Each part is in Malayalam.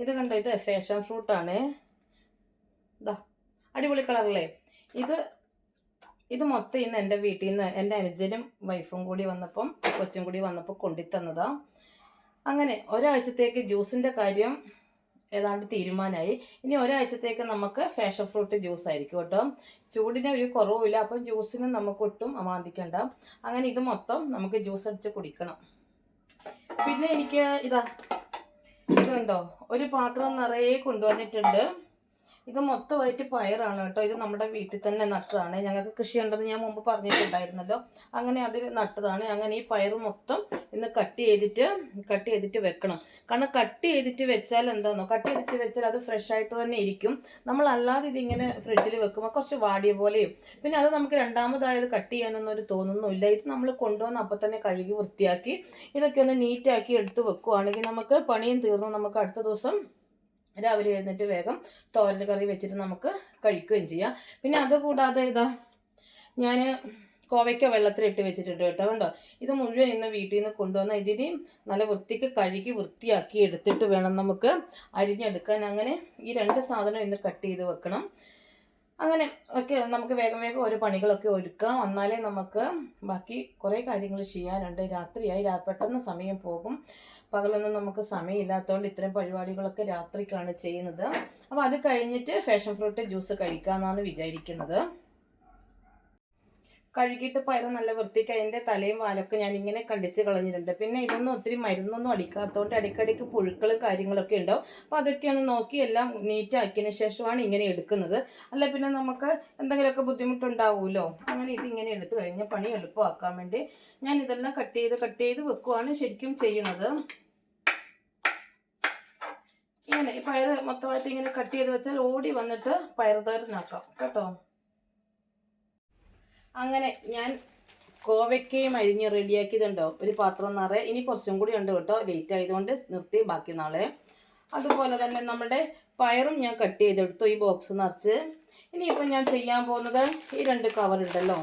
ഇത് കണ്ടോ, ഇത് ഫാഷൻ ഫ്രൂട്ടാണ്. ഇതാ അടിപൊളി കളറല്ലേ. ഇത് ഇത് മൊത്തം ഇന്ന് എൻ്റെ വീട്ടിൽ നിന്ന് എൻ്റെ അനുജനും വൈഫും കൂടി വന്നപ്പം കൊച്ചും കൂടി വന്നപ്പോൾ കൊണ്ടുത്തന്നതാ. അങ്ങനെ ഒരാഴ്ചത്തേക്ക് ജ്യൂസിൻ്റെ കാര്യം ഏതാണ്ട് തീരുമാനമായി. ഇനി ഒരാഴ്ചത്തേക്ക് നമുക്ക് ഫാഷൻ ഫ്രൂട്ട് ജ്യൂസ് ആയിരിക്കും കേട്ടോ. ചൂടിന് ഒരു കുറവുമില്ല, അപ്പം ജ്യൂസിന് നമുക്ക് ഒട്ടും അമാന്തിക്കണ്ട. അങ്ങനെ ഇത് മൊത്തം നമുക്ക് ജ്യൂസ് അടിച്ച് കുടിക്കണം. പിന്നെ എനിക്ക് ഇതുണ്ടോ, ഒരു പാത്രം നിറയെ കൊണ്ടുവന്നിട്ടുണ്ട്. ഇത് മൊത്തമായിട്ട് പയറാണ് കേട്ടോ. ഇത് നമ്മുടെ വീട്ടിൽ തന്നെ നട്ടതാണ്. ഞങ്ങൾക്ക് കൃഷിയുണ്ടെന്ന് ഞാൻ മുമ്പ് പറഞ്ഞിട്ടുണ്ടായിരുന്നല്ലോ. അങ്ങനെ അതിൽ നട്ടതാണ്. അങ്ങനെ ഈ പയർ മൊത്തം ഇന്ന് കട്ട് ചെയ്തിട്ട് വെക്കണം. കാരണം കട്ട് ചെയ്തിട്ട് വെച്ചാൽ എന്താണെന്നോ, കട്ട് ചെയ്തിട്ട് വെച്ചാൽ അത് ഫ്രഷ് ആയിട്ട് തന്നെ ഇരിക്കും. നമ്മളല്ലാതെ ഇതിങ്ങനെ ഫ്രിഡ്ജിൽ വെക്കുമ്പോൾ കുറച്ച് വാടിയ പോലെയും, പിന്നെ അത് നമുക്ക് രണ്ടാമതായത് കട്ട് ചെയ്യാനൊന്നും ഒരു തോന്നുന്നില്ല. ഇത് നമ്മൾ കൊണ്ടുവന്ന് അപ്പം തന്നെ കഴുകി വൃത്തിയാക്കി ഇതൊക്കെ ഒന്ന് നീറ്റാക്കി എടുത്ത് വെക്കുവാണെങ്കിൽ നമുക്ക് പണിയും തീർന്നു. നമുക്ക് അടുത്ത ദിവസം രാവിലെ എഴുന്നേറ്റ് വേഗം തോരൻ കറി വെച്ചിട്ട് നമുക്ക് കഴിക്കുകയും ചെയ്യാം. പിന്നെ അതുകൂടാതെ ഞാൻ കോവയ്ക്ക വെള്ളത്തിലിട്ട് വെച്ചിട്ടുണ്ട് കേട്ടോ. കണ്ടോ, ഇത് മുഴുവൻ ഇന്ന് വീട്ടിൽ നിന്ന് കൊണ്ടുവന്ന ഇതിന് നല്ല വൃത്തിക്ക് കഴുകി വൃത്തിയാക്കി എടുത്തിട്ട് വേണം നമുക്ക് അരിഞ്ഞെടുക്കാൻ. അങ്ങനെ ഈ രണ്ട് സാധനം ഇന്ന് കട്ട് ചെയ്ത് വെക്കണം. അങ്ങനെ ഒക്കെ നമുക്ക് വേഗം ഓരോ പണികളൊക്കെ ഒരുക്കാം. എന്നാലേ നമുക്ക് ബാക്കി കുറേ കാര്യങ്ങൾ ചെയ്യാനുണ്ട്. രാത്രിയായി, പെട്ടെന്ന് സമയം പോകും. പകലൊന്നും നമുക്ക് സമയമില്ലാത്തതുകൊണ്ട് ഇത്തരം പരിപാടികളൊക്കെ രാത്രിക്കാണ് ചെയ്യുന്നത്. അപ്പോൾ അത് കഴിഞ്ഞിട്ട് ഫാഷൻ ഫ്രൂട്ട് ജ്യൂസ് കഴിക്കാമെന്നാണ് വിചാരിക്കുന്നത്. കഴുകിയിട്ട് പയർ നല്ല വൃത്തിക്ക് അതിൻ്റെ തലയും വാലൊക്കെ ഞാൻ ഇങ്ങനെ കണ്ടിച്ച് കളഞ്ഞിട്ടുണ്ട്. പിന്നെ ഇതൊന്നും ഒത്തിരി മരുന്നൊന്നും അടിക്കാത്തതുകൊണ്ട് ഇടയ്ക്കിടയ്ക്ക് പുഴുക്കളും കാര്യങ്ങളൊക്കെ ഉണ്ടാവും. അപ്പോൾ അതൊക്കെ ഒന്ന് നോക്കി എല്ലാം നീറ്റാക്കിയതിന് ശേഷമാണ് ഇങ്ങനെ എടുക്കുന്നത്. അല്ല പിന്നെ നമുക്ക് എന്തെങ്കിലുമൊക്കെ ബുദ്ധിമുട്ടുണ്ടാവുമല്ലോ. അങ്ങനെ ഇതിങ്ങനെ എടുത്തു കഴിഞ്ഞാൽ പണി എളുപ്പമാക്കാൻ വേണ്ടി ഞാൻ ഇതെല്ലാം കട്ട് ചെയ്ത് വെക്കുവാണ് ശരിക്കും ചെയ്യുന്നത്. ഇങ്ങനെ ഈ പയർ മൊത്തമായിട്ട് ഇങ്ങനെ കട്ട് ചെയ്ത് വെച്ചാൽ ഓടി വന്നിട്ട് പയർ തോരനാക്കാം കേട്ടോ. അങ്ങനെ ഞാൻ കോവയ്ക്കയും അരിഞ്ഞ് റെഡിയാക്കിയതുണ്ടോ, ഒരു പാത്രം നിറയെ. ഇനി കുറച്ചും കൂടി ഉണ്ട് കേട്ടോ, ലേറ്റ് ആയതുകൊണ്ട് നിർത്തി, ബാക്കി നാളെ. അതുപോലെ തന്നെ നമ്മുടെ പയറും ഞാൻ കട്ട് ചെയ്തെടുത്തു ഈ ബോക്സ് നിറച്ച്. ഇനിയിപ്പോൾ ഞാൻ ചെയ്യാൻ പോകുന്നത് ഈ 2 കവർ ഉണ്ടല്ലോ,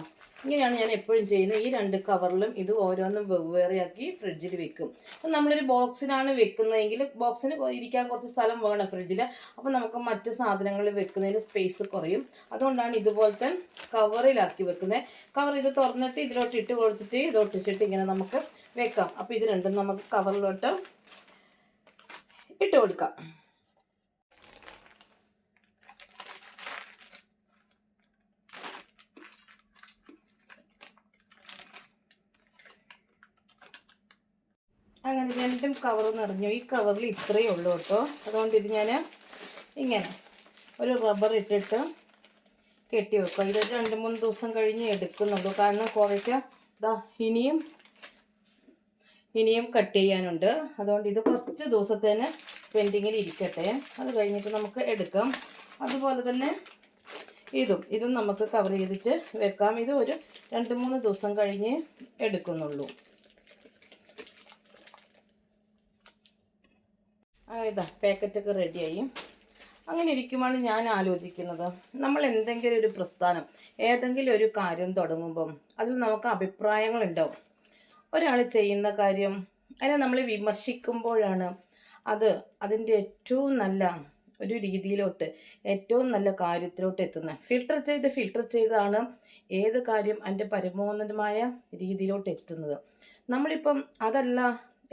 ഇങ്ങനെയാണ് ഞാൻ എപ്പോഴും ചെയ്യുന്നത്. ഈ 2 കവറിലും ഇത് ഓരോന്നും വെവ്വേറെയാക്കി ഫ്രിഡ്ജിൽ വെക്കും. അപ്പം നമ്മളൊരു ബോക്സിനാണ് വെക്കുന്നതെങ്കിൽ ബോക്സിന് ഇരിക്കാൻ കുറച്ച് സ്ഥലം വേണം ഫ്രിഡ്ജിൽ. അപ്പം നമുക്ക് മറ്റു സാധനങ്ങൾ വെക്കുന്നതിന് സ്പേസ് കുറയും. അതുകൊണ്ടാണ് ഇതുപോലത്തെ കവറിലാക്കി വെക്കുന്നത്. കവർ ഇത് തുറന്നിട്ട് ഇതിലോട്ട് ഇട്ട് കൊടുത്തിട്ട് ഇത് ഒട്ടിച്ചിട്ട് ഇങ്ങനെ നമുക്ക് വെക്കാം. അപ്പോൾ ഇത് രണ്ടും നമുക്ക് കവറിലോട്ട് ഇട്ട് കൊടുക്കാം. അങ്ങനെ 2 കവർ നിറഞ്ഞു. ഈ കവറിൽ ഇത്രയേ ഉള്ളൂ കേട്ടോ. അതുകൊണ്ട് ഇത് ഞാൻ ഇങ്ങനെ ഒരു റബ്ബർ ഇട്ടിട്ട് കെട്ടി വെക്കുക. ഇത് 2-3 ദിവസം കഴിഞ്ഞ് എടുക്കുന്നുള്ളൂ. കാരണം കോവയ്ക്ക ഇനിയും കട്ട് ചെയ്യാനുണ്ട്. അതുകൊണ്ട് ഇത് കുറച്ച് ദിവസത്തേന് പെൻഡിങ്ങിൽ ഇരിക്കട്ടെ. അത് കഴിഞ്ഞിട്ട് നമുക്ക് എടുക്കാം. അതുപോലെ തന്നെ ഇതും നമുക്ക് കവർ ചെയ്തിട്ട് വെക്കാം. ഇത് ഒരു 2-3 ദിവസം കഴിഞ്ഞ് എടുക്കുന്നുള്ളൂ. പാക്കറ്റൊക്കെ റെഡിയായി. അങ്ങനെ ഇരിക്കുമ്പോൾ ഞാൻ ആലോചിക്കുന്നത്, നമ്മൾ എന്തെങ്കിലും ഒരു പ്രസ്ഥാനം, ഏതെങ്കിലും ഒരു കാര്യം തുടങ്ങുമ്പം അതിൽ നമുക്ക് അഭിപ്രായങ്ങളുണ്ടാവും. ഒരാൾ ചെയ്യുന്ന കാര്യം അതിനെ നമ്മൾ വിമർശിക്കുമ്പോഴാണ് അതിൻ്റെ ഏറ്റവും നല്ല ഒരു രീതിയിലോട്ട്, ഏറ്റവും നല്ല കാര്യത്തിലോട്ട് എത്തുന്നത്. ഫിൽട്ടർ ചെയ്താണ് ഏത് കാര്യം അതിൻ്റെ പരമോന്നതമായ രീതിയിലോട്ട് എത്തുന്നത്. നമ്മളിപ്പം അതല്ല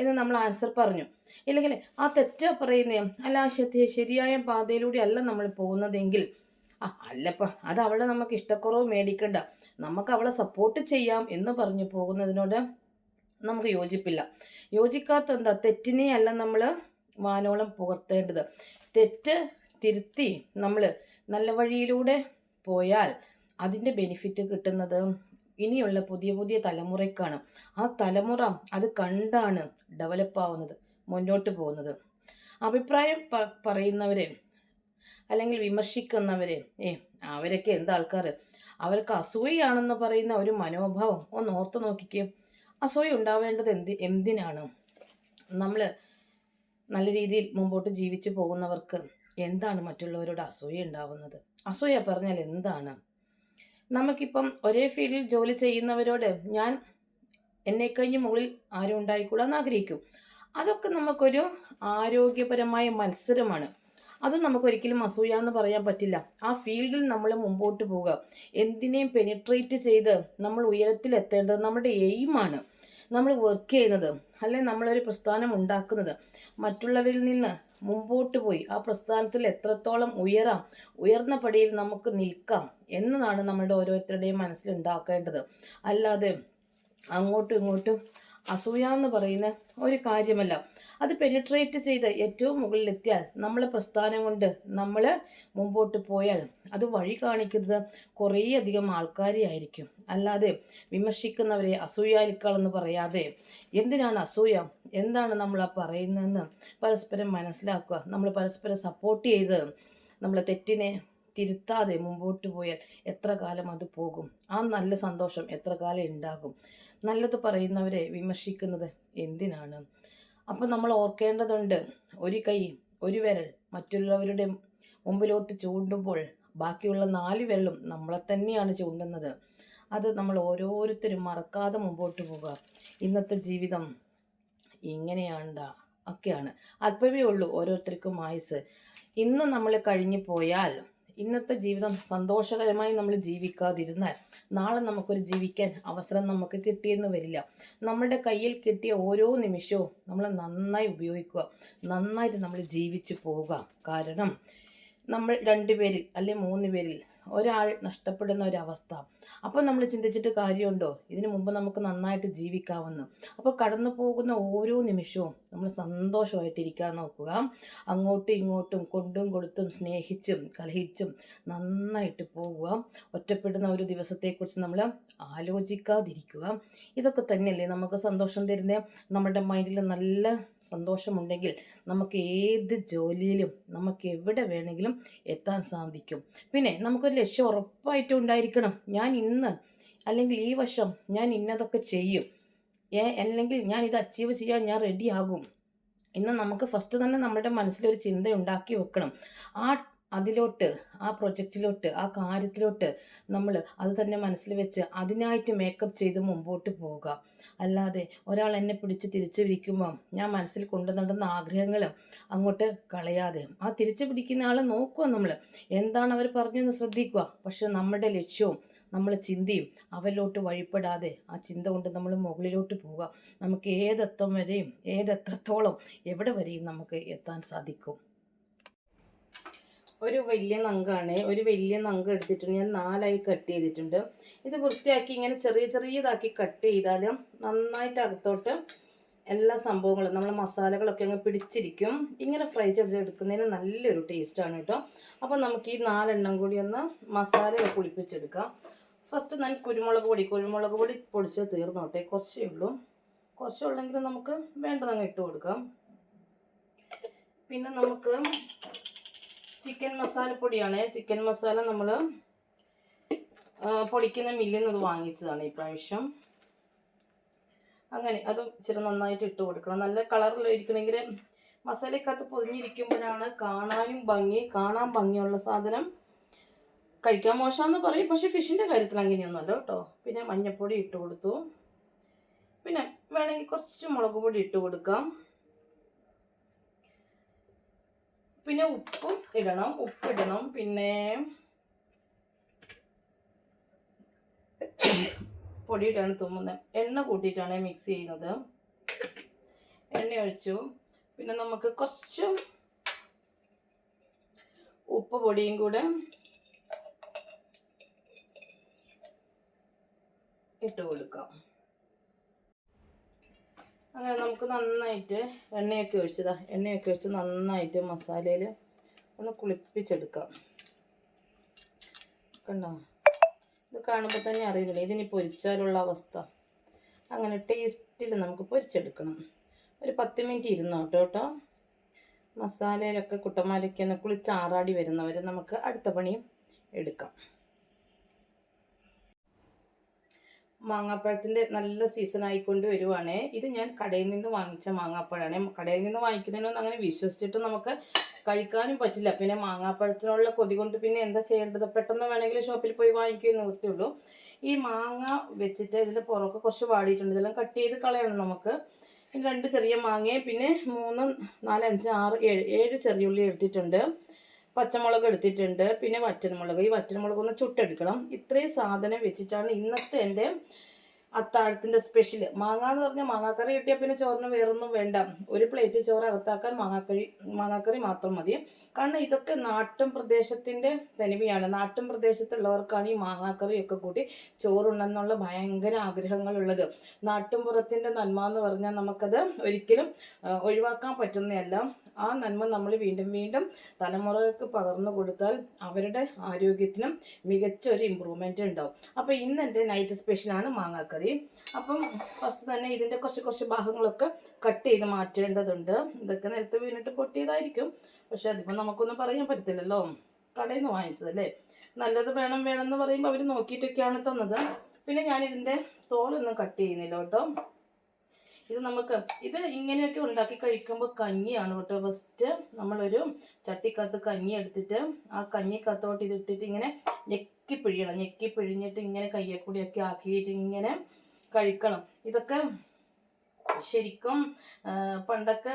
എന്ന് നമ്മൾ ആൻസർ പറഞ്ഞു, ഇല്ലെങ്കിൽ ആ തെറ്റാ പറയുന്നേ, അല്ല ശരിയായ പാതയിലൂടെ അല്ല നമ്മൾ പോകുന്നതെങ്കിൽ അല്ലപ്പ അത് അവളെ നമുക്ക് ഇഷ്ടക്കുറവ് മേടിക്കണ്ട, നമുക്ക് അവളെ സപ്പോർട്ട് ചെയ്യാം എന്ന് പറഞ്ഞു പോകുന്നതിനോട് നമുക്ക് യോജിപ്പില്ല. യോജിക്കാത്ത തെറ്റിനെ അല്ല നമ്മൾ വാനോളം പുകർത്തേണ്ടത്. തെറ്റ് തിരുത്തി നമ്മൾ നല്ല വഴിയിലൂടെ പോയാൽ അതിൻ്റെ ബെനിഫിറ്റ് കിട്ടുന്നത് ഇനിയുള്ള പുതിയ തലമുറയ്ക്കാണ്. ആ തലമുറ അത് കണ്ടാണ് ഡെവലപ്പാവുന്നത്, മുന്നോട്ട് പോകുന്നത്. അഭിപ്രായം പറയുന്നവരെ അല്ലെങ്കിൽ വിമർശിക്കുന്നവരെ അവരൊക്കെ എന്താ ആൾക്കാർ, അവർക്ക് അസൂയാണെന്ന് പറയുന്ന ഒരു മനോഭാവം ഒന്ന് ഓർത്ത് നോക്കിക്കേ. അസൂയ ഉണ്ടാവേണ്ടത് എന്തിനാണ്? നമ്മൾ നല്ല രീതിയിൽ മുമ്പോട്ട് ജീവിച്ചു പോകുന്നവർക്ക് എന്താണ് മറ്റുള്ളവരോട് അസൂയ ഉണ്ടാവുന്നത്? അസൂയ പറഞ്ഞാൽ എന്താണ്? നമുക്കിപ്പം ഒരേ ഫീൽഡിൽ ജോലി ചെയ്യുന്നവരോട് ഞാൻ എന്നെ കഴിഞ്ഞ് മുകളിൽ ആരും ഉണ്ടായിക്കൂടാന്ന് ആഗ്രഹിക്കും. അതൊക്കെ നമുക്കൊരു ആരോഗ്യപരമായ മത്സരമാണ്. അത് നമുക്കൊരിക്കലും അസൂയ എന്ന് പറയാൻ പറ്റില്ല. ആ ഫീൽഡിൽ നമ്മൾ മുമ്പോട്ട് പോവുക, എന്തിനേയും പെനിട്രേറ്റ് ചെയ്ത് നമ്മൾ ഉയരത്തിലെത്തേണ്ടത് നമ്മുടെ എയിമാണ്. നമ്മൾ വർക്ക് ചെയ്യുന്നത്, അല്ലെങ്കിൽ നമ്മളൊരു പ്രസ്ഥാനം ഉണ്ടാക്കുന്നത് മറ്റുള്ളവരിൽ നിന്ന് മുമ്പോട്ട് പോയി ആ പ്രസ്ഥാനത്തിൽ എത്രത്തോളം ഉയരാം, ഉയർന്ന പടിയിൽ നമുക്ക് നിൽക്കാം എന്നതാണ് നമ്മുടെ ഓരോരുത്തരുടെയും മനസ്സിലുണ്ടാക്കേണ്ടത്. അല്ലാതെ അങ്ങോട്ടും ഇങ്ങോട്ടും അസൂയ എന്ന് പറയുന്ന ഒരു കാര്യമല്ല. അത് പെനിട്രേറ്റ് ചെയ്ത് ഏറ്റവും മുകളിലെത്തിയാൽ നമ്മളെ പ്രസ്ഥാനം കൊണ്ട് നമ്മൾ മുമ്പോട്ട് പോയാൽ അത് വഴി കാണിക്കുന്നത് കുറേയധികം ആൾക്കാരെ ആയിരിക്കും. അല്ലാതെ വിമർശിക്കുന്നവരെ അസൂയാലിക്കളെന്ന് പറയാതെ എന്തിനാണ് അസൂയ, എന്താണ് നമ്മൾ ആ പറയുന്നതെന്ന് പരസ്പരം മനസ്സിലാക്കുക. നമ്മൾ പരസ്പരം സപ്പോർട്ട് ചെയ്ത് നമ്മളെ തെറ്റിനെ തിരുത്താതെ മുമ്പോട്ട് പോയാൽ എത്ര കാലം അത് പോകും? ആ നല്ല സന്തോഷം എത്ര കാലം ഉണ്ടാകും? നല്ലത് പറയുന്നവരെ വിമർശിക്കുന്നത് എന്തിനാണ്? അപ്പം നമ്മൾ ഓർക്കേണ്ടതുണ്ട്, ഒരു കൈ ഒരു വിരൽ മറ്റുള്ളവരുടെ മുമ്പിലോട്ട് ചൂണ്ടുമ്പോൾ ബാക്കിയുള്ള 4 വിരലും നമ്മളെ തന്നെയാണ് ചൂണ്ടുന്നത്. അത് നമ്മൾ ഓരോരുത്തരും മറക്കാതെ മുമ്പോട്ട് പോകുക. ഇന്നത്തെ ജീവിതം ഇങ്ങനെയാണ്ടാ ഒക്കെയാണ്. അല്പമേ ഉള്ളൂ ഓരോരുത്തർക്കും ആയുസ്. ഇന്ന് നമ്മൾ കഴിഞ്ഞു പോയാൽ, ഇന്നത്തെ ജീവിതം സന്തോഷകരമായി നമ്മൾ ജീവിക്കാതിരുന്നാൽ നാളെ നമുക്കൊരു ജീവിക്കാൻ അവസരം നമുക്ക് കിട്ടിയെന്ന് വരില്ല. നമ്മുടെ കയ്യിൽ കിട്ടിയ ഓരോ നിമിഷവും നമ്മൾ നന്നായി ഉപയോഗിക്കുക, നന്നായിട്ട് നമ്മൾ ജീവിച്ചു പോവുക. കാരണം നമ്മൾ 2 പേരിൽ അല്ലെങ്കിൽ 3 പേരിൽ ഒരാൾ നഷ്ടപ്പെടുന്ന ഒരവസ്ഥ. അപ്പോൾ നമ്മൾ ചിന്തിച്ചിട്ട് കാര്യമുണ്ടോ? ഇതിനു മുമ്പ് നമുക്ക് നന്നായിട്ട് ജീവിക്കാമെന്ന്. അപ്പോൾ കടന്നു പോകുന്ന ഓരോ നിമിഷവും നമ്മൾ സന്തോഷമായിട്ടിരിക്കാൻ നോക്കുക. അങ്ങോട്ടും ഇങ്ങോട്ടും കൊണ്ടും കൊടുത്തും സ്നേഹിച്ചും കലഹിച്ചും നന്നായിട്ട് പോവുക. ഒറ്റപ്പെടുന്ന ഒരു ദിവസത്തെക്കുറിച്ച് നമ്മൾ ആലോചിക്കാതിരിക്കുക. ഇതൊക്കെ തന്നെയല്ലേ നമുക്ക് സന്തോഷം തരുന്നത്? നമ്മുടെ മൈൻഡിൽ നല്ല സന്തോഷമുണ്ടെങ്കിൽ നമുക്ക് ഏത് ജോലിയിലും നമുക്ക് എവിടെ വേണമെങ്കിലും എത്താൻ സാധിക്കും. പിന്നെ നമുക്കൊരു ലക്ഷ്യം ഉറപ്പായിട്ടും ഉണ്ടായിരിക്കണം. ഞാൻ ഇന്ന് അല്ലെങ്കിൽ ഈ വർഷം ഞാൻ ഇന്നതൊക്കെ ചെയ്യും, അല്ലെങ്കിൽ ഞാൻ ഇത് അച്ചീവ് ചെയ്യാൻ ഞാൻ റെഡിയാകും ഇന്ന് നമുക്ക് ഫസ്റ്റ് തന്നെ നമ്മുടെ മനസ്സിലൊരു ചിന്ത ഉണ്ടാക്കി വെക്കണം. അതിലോട്ട്, ആ പ്രൊജക്റ്റിലോട്ട്, ആ കാര്യത്തിലോട്ട് നമ്മൾ അത് തന്നെ മനസ്സിൽ വെച്ച് അതിനായിട്ട് മേക്കപ്പ് ചെയ്ത് മുമ്പോട്ട് പോവുക. അല്ലാതെ ഒരാൾ എന്നെ പിടിച്ച് തിരിച്ചു പിടിക്കുമ്പോൾ ഞാൻ മനസ്സിൽ കൊണ്ടു നടന്ന ആഗ്രഹങ്ങൾ അങ്ങോട്ട് കളയാതെ ആ തിരിച്ചു പിടിക്കുന്ന ആളെ നോക്കുക. നമ്മൾ എന്താണ് അവർ പറഞ്ഞതെന്ന് ശ്രദ്ധിക്കുക. പക്ഷെ നമ്മുടെ ലക്ഷ്യവും നമ്മൾ ചിന്തയും അവരിലോട്ട് വഴിപ്പെടാതെ ആ ചിന്ത കൊണ്ട് നമ്മൾ മുകളിലോട്ട് പോവുക. നമുക്ക് ഏതറ്റം വരെയും ഏതെത്രത്തോളം എവിടെ വരെയും നമുക്ക് എത്താൻ സാധിക്കും. ഒരു വലിയ നങ്കാണ്, ഒരു വലിയ നങ്ക് എടുത്തിട്ടുണ്ട്. ഞാൻ 4ആയി കട്ട് ചെയ്തിട്ടുണ്ട്. ഇത് വൃത്തിയാക്കി ഇങ്ങനെ ചെറിയതാക്കി കട്ട് ചെയ്താലും നന്നായിട്ട് അകത്തോട്ട് എല്ലാ സംഭവങ്ങളും നമ്മൾ മസാലകളൊക്കെ അങ്ങ് പിടിച്ചിരിക്കും. ഇങ്ങനെ ഫ്രൈ ചെയ്തെടുക്കുന്നതിന് നല്ലൊരു ടേസ്റ്റാണ് കേട്ടോ. അപ്പോൾ നമുക്ക് ഈ 4 എണ്ണം കൂടി ഒന്ന് മസാല പൊടിപ്പിച്ചെടുക്കാം. ഫസ്റ്റ് ഞാൻ കുരുമുളക് പൊടി പൊടിച്ച് തീർന്നോട്ടെ. കുറച്ചേ ഉള്ളെങ്കിൽ നമുക്ക് വേണ്ടതങ്ങ് ഇട്ട് കൊടുക്കാം. പിന്നെ നമുക്ക് ചിക്കൻ മസാലപ്പൊടിയാണ്. ചിക്കൻ മസാല നമ്മൾ പൊടിക്കുന്ന മില്ലിൽ നിന്ന് വാങ്ങിച്ചതാണ് ഈ പ്രാവശ്യം. അങ്ങനെ അതും ഇച്ചിരി നന്നായിട്ട് ഇട്ട് കൊടുക്കണം. നല്ല കളറിലിരിക്കണമെങ്കിൽ മസാലക്കകത്ത് പൊതിഞ്ഞിരിക്കുമ്പോഴാണ് കാണാൻ ഭംഗിയുള്ള സാധനം. കഴിക്കാൻ മോശമെന്ന് പറയും, പക്ഷെ ഫിഷിൻ്റെ കാര്യത്തിൽ അങ്ങനെയൊന്നുമല്ല കേട്ടോ. പിന്നെ മഞ്ഞൾപ്പൊടി ഇട്ട് കൊടുത്തു. പിന്നെ വേണമെങ്കിൽ കുറച്ച് മുളക് പൊടി ഇട്ട് കൊടുക്കാം. പിന്നെ ഉപ്പിടണം. പിന്നെ പൊടിയിട്ടാണ് തുമ്മുന്നത്. എണ്ണ കൂട്ടിയിട്ടാണ് മിക്സ് ചെയ്യുന്നത്. എണ്ണ ഒഴിച്ചു. പിന്നെ നമുക്ക് കുറച്ച് ഉപ്പ് പൊടിയും കൂടെ ഇട്ട് കൊടുക്കാം. അങ്ങനെ നമുക്ക് നന്നായിട്ട് എണ്ണയൊക്കെ ഒഴിച്ച് നന്നായിട്ട് മസാലയിൽ ഒന്ന് കുളിപ്പിച്ചെടുക്കാം. കണ്ടോ? ഇത് കാണുമ്പോൾ തന്നെ അറിയുന്നില്ല ഇതിനി പൊരിച്ചാലുള്ള അവസ്ഥ. അങ്ങനെ ടേസ്റ്റിൽ നമുക്ക് പൊരിച്ചെടുക്കണം. ഒരു 10 മിനിറ്റ് ഇരുന്നോട്ടോ കേട്ടോ. മസാലയിലൊക്കെ കുട്ടന്മാരൊക്കെ ഒന്ന് കുളിച്ചാറാടി വരുന്നവരെ നമുക്ക് അടുത്ത പണിയും എടുക്കാം. മാങ്ങാപ്പഴത്തിൻ്റെ നല്ല സീസൺ ആയിക്കൊണ്ട് വരുവാണ്. ഇത് ഞാൻ കടയിൽ നിന്ന് വാങ്ങിച്ച മാങ്ങാപ്പഴമാണ്. കടയിൽ നിന്ന് വാങ്ങിക്കുന്നതിനൊന്നും അങ്ങനെ വിശ്വസിച്ചിട്ട് നമുക്ക് കഴിക്കാനും പറ്റില്ല. പിന്നെ മാങ്ങാപ്പഴത്തിനുള്ള കൊതി കൊണ്ട് പിന്നെ എന്താ ചെയ്യേണ്ടത്? പെട്ടെന്ന് വേണമെങ്കിൽ ഷോപ്പിൽ പോയി വാങ്ങിക്കുകയും നിർത്തിയുള്ളൂ. ഈ മാങ്ങ വെച്ചിട്ട് ഇതിൻ്റെ പുറമൊക്കെ കുറച്ച് വാടിയിട്ടുണ്ട്. ഇതെല്ലാം കട്ട് ചെയ്ത് കളയണം നമുക്ക്. 2 ചെറിയ മാങ്ങയും പിന്നെ 3, 4, 5, 6, 7 ചെറിയ ഉള്ളി എടുത്തിട്ടുണ്ട്. പച്ചമുളക് എടുത്തിട്ടുണ്ട്. പിന്നെ വറ്റൽമുളക്. ഈ വറ്റൽമുളകൊന്ന് ചുട്ടെടുക്കണം. ഇത്രയും സാധനം വെച്ചിട്ടാണ് ഇന്നത്തെ എൻ്റെ അത്താഴത്തിൻ്റെ സ്പെഷ്യൽ. മാങ്ങ എന്ന് പറഞ്ഞാൽ മാങ്ങാക്കറി കിട്ടിയാൽ പിന്നെ ചോറിന് വേറൊന്നും വേണ്ട. ഒരു പ്ലേറ്റ് ചോറ് അകത്താക്കാൻ മാങ്ങാക്കറി മാത്രം മതി. കാരണം ഇതൊക്കെ നാട്ടും പ്രദേശത്തിൻ്റെ തനിമയാണ്. നാട്ടും പ്രദേശത്തുള്ളവർക്കാണ് ഈ മാങ്ങാക്കറിയൊക്കെ കൂട്ടി ചോറുണ്ടെന്നുള്ള ഭയങ്കര ആഗ്രഹങ്ങളുള്ളത്. നാട്ടുംപുറത്തിൻ്റെ നന്മ എന്ന് പറഞ്ഞാൽ നമുക്കത് ഒരിക്കലും ഒഴിവാക്കാൻ പറ്റുന്നതല്ല. ആ നന്മ നമ്മൾ വീണ്ടും വീണ്ടും തലമുറകൾക്ക് പകർന്നു കൊടുത്താൽ അവരുടെ ആരോഗ്യത്തിനും മികച്ച ഒരു ഇമ്പ്രൂവ്മെൻറ്റ് ഉണ്ടാവും. അപ്പോൾ ഇന്ന് എൻ്റെ നൈറ്റ് സ്പെഷ്യലാണ് മാങ്ങാക്കറി. അപ്പം ഫസ്റ്റ് തന്നെ ഇതിൻ്റെ കുറച്ച് ഭാഗങ്ങളൊക്കെ കട്ട് ചെയ്ത് മാറ്റേണ്ടതുണ്ട്. ഇതൊക്കെ നിലത്ത് വീണിട്ട് പൊട്ടിയതായിരിക്കും. പക്ഷെ അതിപ്പോൾ നമുക്കൊന്നും പറയാൻ പറ്റത്തില്ലല്ലോ. കടയിൽ നിന്ന് വാങ്ങിച്ചതല്ലേ. നല്ലത് വേണമെന്ന് പറയുമ്പോൾ അവർ നോക്കിയിട്ടൊക്കെയാണ് തന്നത്. പിന്നെ ഞാനിതിൻ്റെ തോലൊന്നും കട്ട് ചെയ്യുന്നില്ല കേട്ടോ. ഇത് ഇങ്ങനെയൊക്കെ ഉണ്ടാക്കി കഴിക്കുമ്പോൾ കഞ്ഞിയാണ് കേട്ടോ. ഫസ്റ്റ് നമ്മളൊരു ചട്ടിക്കകത്ത് കഞ്ഞി എടുത്തിട്ട് ആ കഞ്ഞിക്കകത്തോട്ട് ഇതിട്ടിട്ട് ഇങ്ങനെ ഞെക്കി പിഴിഞ്ഞിട്ട് ഇങ്ങനെ കയ്യെ കൂടിയൊക്കെ ആക്കിയിട്ട് ഇങ്ങനെ കഴിക്കണം. ഇതൊക്കെ ശരിക്കും പണ്ടൊക്കെ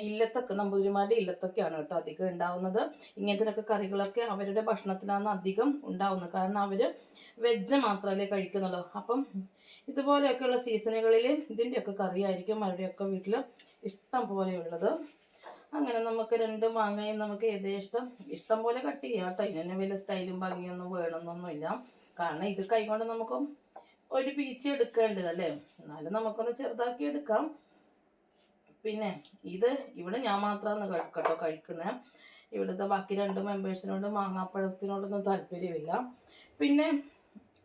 ഇല്ലത്തൊക്കെ നമ്പൂതിരിമാരുടെ ഇല്ലത്തൊക്കെയാണ് കേട്ടോ അധികം ഉണ്ടാവുന്നത്. ഇങ്ങനത്തെ കറികളൊക്കെ അവരുടെ ഭക്ഷണത്തിലാണ് അധികം ഉണ്ടാവുന്നത്. കാരണം അവർ വെജ് മാത്രമല്ലേ കഴിക്കുന്നുള്ളൂ. അപ്പം ഇതുപോലെയൊക്കെയുള്ള സീസണുകളിൽ ഇതിൻ്റെയൊക്കെ കറിയായിരിക്കും അവരുടെയൊക്കെ വീട്ടിൽ ഇഷ്ടം പോലെയുള്ളത്. അങ്ങനെ നമുക്ക് 2 മാങ്ങയും നമുക്ക് ഇഷ്ടം പോലെ കട്ട് ചെയ്യാം കേട്ടോ. ഇതിന് വലിയ സ്റ്റൈലും ഭംഗിയൊന്നും വേണമെന്നൊന്നുമില്ല. കാരണം ഇത് കൈകൊണ്ട് നമുക്ക് ഒരു പീച്ച് എടുക്കേണ്ടതല്ലേ. എന്നാലും നമുക്കൊന്ന് ചെറുതാക്കി എടുക്കാം. പിന്നെ ഇവിടെ ഞാൻ മാത്രമാണ് കേട്ടോ കഴിക്കുന്നത്. ഇവിടുത്തെ ബാക്കി 2 മെമ്പേഴ്സിനോട് മാങ്ങാപ്പഴത്തിനോടൊന്നും താല്പര്യമില്ല. പിന്നെ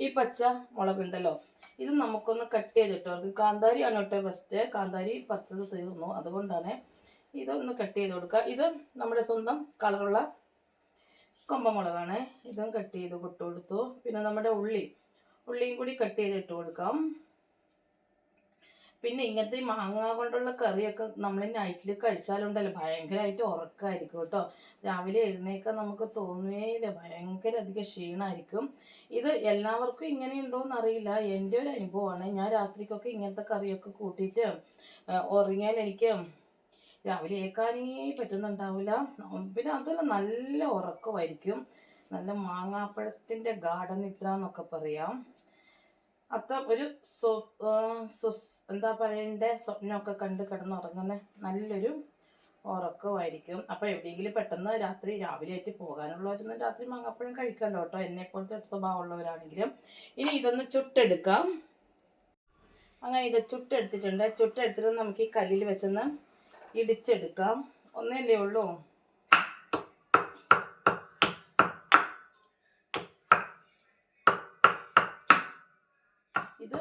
ഈ പച്ച മുളകുണ്ടല്ലോ, ഇത് നമുക്കൊന്ന് കട്ട് ചെയ്തിട്ടോ. അവർക്ക് കാന്താരിയാണ് കേട്ടോ ഫസ്റ്റ്. കാന്താരി പറിച്ചത് തീർന്നു, അതുകൊണ്ടാണ് ഇതൊന്ന് കട്ട് ചെയ്ത് കൊടുക്കുക. ഇത് നമ്മുടെ സ്വന്തം കളറുള്ള കൊമ്പമുളകാണ്. ഇതും കട്ട് ചെയ്ത് കൊടുത്തു. പിന്നെ നമ്മുടെ ഉള്ളിയും കൂടി കട്ട് ചെയ്തിട്ട് കൊടുക്കാം. പിന്നെ ഇങ്ങനത്തെ മാങ്ങ കൊണ്ടുള്ള കറിയൊക്കെ നമ്മൾ നൈറ്റിൽ കഴിച്ചാലുണ്ടല്ലോ ഭയങ്കരമായിട്ട് ഉറക്കമായിരിക്കും കേട്ടോ. രാവിലെ എഴുന്നേക്കാൻ നമുക്ക് തോന്നുകയില്ല. ഭയങ്കര അധികം ക്ഷീണമായിരിക്കും. ഇത് എല്ലാവർക്കും ഇങ്ങനെ ഉണ്ടോയെന്ന് അറിയില്ല. എൻ്റെ ഒരു അനുഭവമാണ്. ഞാൻ രാത്രിക്കൊക്കെ ഇങ്ങനത്തെ കറിയൊക്കെ കൂട്ടിയിട്ട് ഉറങ്ങിയാൽ എനിക്ക് രാവിലെ ഏൽക്കാനേ പറ്റുന്നുണ്ടാവില്ല. പിന്നെ അതുപോലെ നല്ല ഉറക്കമായിരിക്കും. നല്ല മാങ്ങാപ്പഴത്തിൻ്റെ ഗാഠനിദ്ര എന്നൊക്കെ പറയാം. അത്ര ഒരു എന്താ പറയണ്ടേ, സ്വപ്നമൊക്കെ കണ്ട് കിടന്നുറങ്ങുന്ന നല്ലൊരു ഉറക്കമായിരിക്കും. അപ്പോൾ എവിടെയെങ്കിലും പെട്ടെന്ന് രാവിലെ ആയിട്ട് പോകാനുള്ളവരൊന്നും രാത്രി മാങ്ങാപ്പഴം കഴിക്കണ്ട കേട്ടോ, എന്നെപ്പോലത്തെ സ്വഭാവമുള്ളവരാണെങ്കിലും. ഇനി ഇതൊന്ന് ചുട്ടെടുക്കാം. അങ്ങനെ ഇത് ചുട്ടെടുത്തിട്ട് നമുക്ക് ഈ കല്ലിൽ വെച്ചൊന്ന് ഇടിച്ചെടുക്കാം. ഒന്നല്ലേ ഉള്ളൂ. ഇത്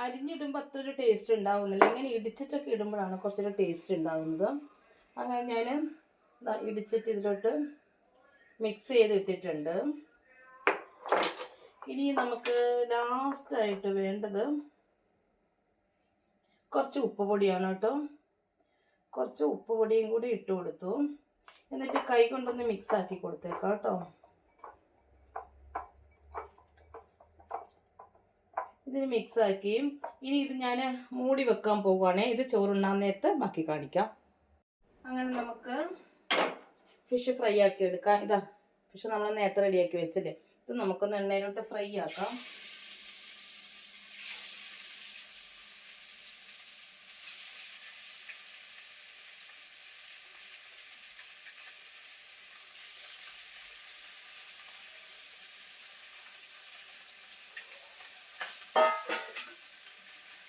അരിഞ്ഞിടുമ്പോൾ അത്ര ഒരു ടേസ്റ്റ് ഉണ്ടാവുന്നില്ല. ഇങ്ങനെ ഇടിച്ചിട്ടൊക്കെ ഇടുമ്പോഴാണ് കുറച്ചൊരു ടേസ്റ്റ് ഉണ്ടാവുന്നത്. അങ്ങനെ ഞാൻ ഇടിച്ചിട്ട് ഇതിലോട്ട് മിക്സ് ചെയ്ത് ഇട്ടിട്ടുണ്ട്. ഇനി നമുക്ക് ലാസ്റ്റായിട്ട് വേണ്ടത് കുറച്ച് ഉപ്പ് പൊടിയാണ് കേട്ടോ. കുറച്ച് ഉപ്പ് പൊടിയും കൂടി ഇട്ട് കൊടുത്തു. എന്നിട്ട് കൈ കൊണ്ടൊന്ന് മിക്സ് ആക്കി കൊടുത്തേക്കാം കേട്ടോ. ഇതിന് മിക്സ് ആക്കി ഇനി ഇത് ഞാൻ മൂടി വെക്കാൻ പോവുകയാണേ. ഇത് ചോറുണ്ണാൻ നേരത്ത് ബാക്കി കാണിക്കാം. അങ്ങനെ നമുക്ക് ഫിഷ് ഫ്രൈ ആക്കി എടുക്കാം. ഇതാ ഫിഷ് നമ്മൾ നേരത്തെ റെഡിയാക്കി വെച്ചില്ലേ, ഇത് നമുക്കൊന്ന് എണ്ണയിലോട്ട് ഫ്രൈ ആക്കാം.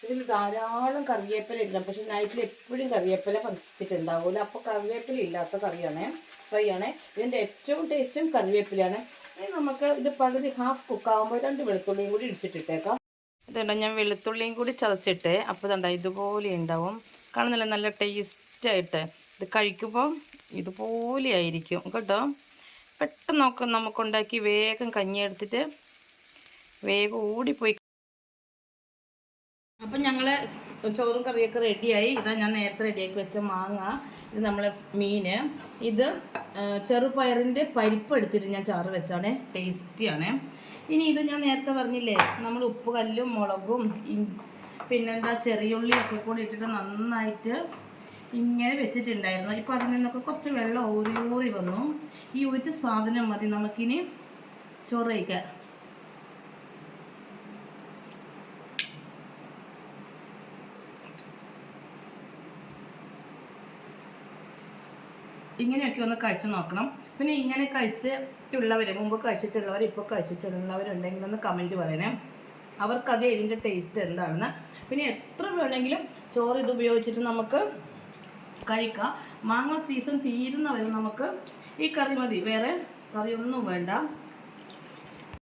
ഇതിൽ ധാരാളം കറിവേപ്പില ഇടണം. പക്ഷെ നൈറ്റിൽ എപ്പോഴും കറിവേപ്പില പറിച്ചിട്ടുണ്ടാവില്ല. അപ്പോൾ കറിവേപ്പില ഇല്ലാത്ത ഫ്രൈ ആണ്. ഇതിൻ്റെ ഏറ്റവും ടേസ്റ്റും കറിവേപ്പിലയാണ്. ഇനി നമുക്ക് ഇത് പകുതി ഹാഫ് കുക്കാകുമ്പോൾ 2 വെളുത്തുള്ളിയും കൂടി ഇടിച്ചിട്ടിട്ടേക്കാം. ഇതുണ്ടോ, ഞാൻ വെളുത്തുള്ളിയും കൂടി ചതച്ചിട്ട് അപ്പോൾ ഇതുണ്ടോ ഇതുപോലെ ഉണ്ടാവും. കാണുന്നില്ല, നല്ല ടേസ്റ്റായിട്ട്. ഇത് കഴിക്കുമ്പോൾ ഇതുപോലെ ആയിരിക്കും കേട്ടോ. പെട്ടെന്ന് നമുക്കുണ്ടാക്കി വേഗം കഞ്ഞി എടുത്തിട്ട് വേഗം ഓടിപ്പോയി. അപ്പം ഞങ്ങൾ ചോറും കറിയൊക്കെ റെഡിയായി. ഇതാ ഞാൻ നേരത്തെ റെഡിയാക്കി വെച്ച മാങ്ങ, ഇത് നമ്മളെ മീൻ, ഇത് ചെറുപയറിൻ്റെ പരിപ്പ് എടുത്തിട്ട് ഞാൻ ചാറ് വെച്ചാണ്. ടേസ്റ്റിയാണ്. ഇനി ഇത് ഞാൻ നേരത്തെ പറഞ്ഞില്ലേ, നമ്മൾ ഉപ്പ് കല്ലും മുളകും പിന്നെന്താ ചെറിയുള്ളിയൊക്കെ കൂടി ഇട്ടിട്ട് നന്നായിട്ട് ഇങ്ങനെ വെച്ചിട്ടുണ്ടായിരുന്നു. ഇപ്പോൾ അതിൽ നിന്നൊക്കെ കുറച്ച് വെള്ളം ഊറി വന്നു. ഈ ഒരു സാധനം മതി നമുക്കിനി ചോറ് കഴിക്കാൻ. ഇങ്ങനെയൊക്കെ ഒന്ന് കഴിച്ചു നോക്കണം. പിന്നെ ഇങ്ങനെ കഴിച്ചിട്ടുള്ളവർ, മുമ്പ് കഴിച്ചിട്ടുള്ളവർ, ഇപ്പോൾ കഴിച്ചിട്ടുള്ളവരുണ്ടെങ്കിൽ ഒന്ന് കമൻറ്റ് പറയണേ, അവർക്കത് ഇതിൻ്റെ ടേസ്റ്റ് എന്താണെന്ന്. പിന്നെ എത്ര വേണമെങ്കിലും ചോറ് ഇത് ഉപയോഗിച്ചിട്ട് നമുക്ക് കഴിക്കാം. മാങ്ങ സീസൺ തീരുന്നവരെ നമുക്ക് ഈ കറി മതി, വേറെ കറിയൊന്നും വേണ്ട.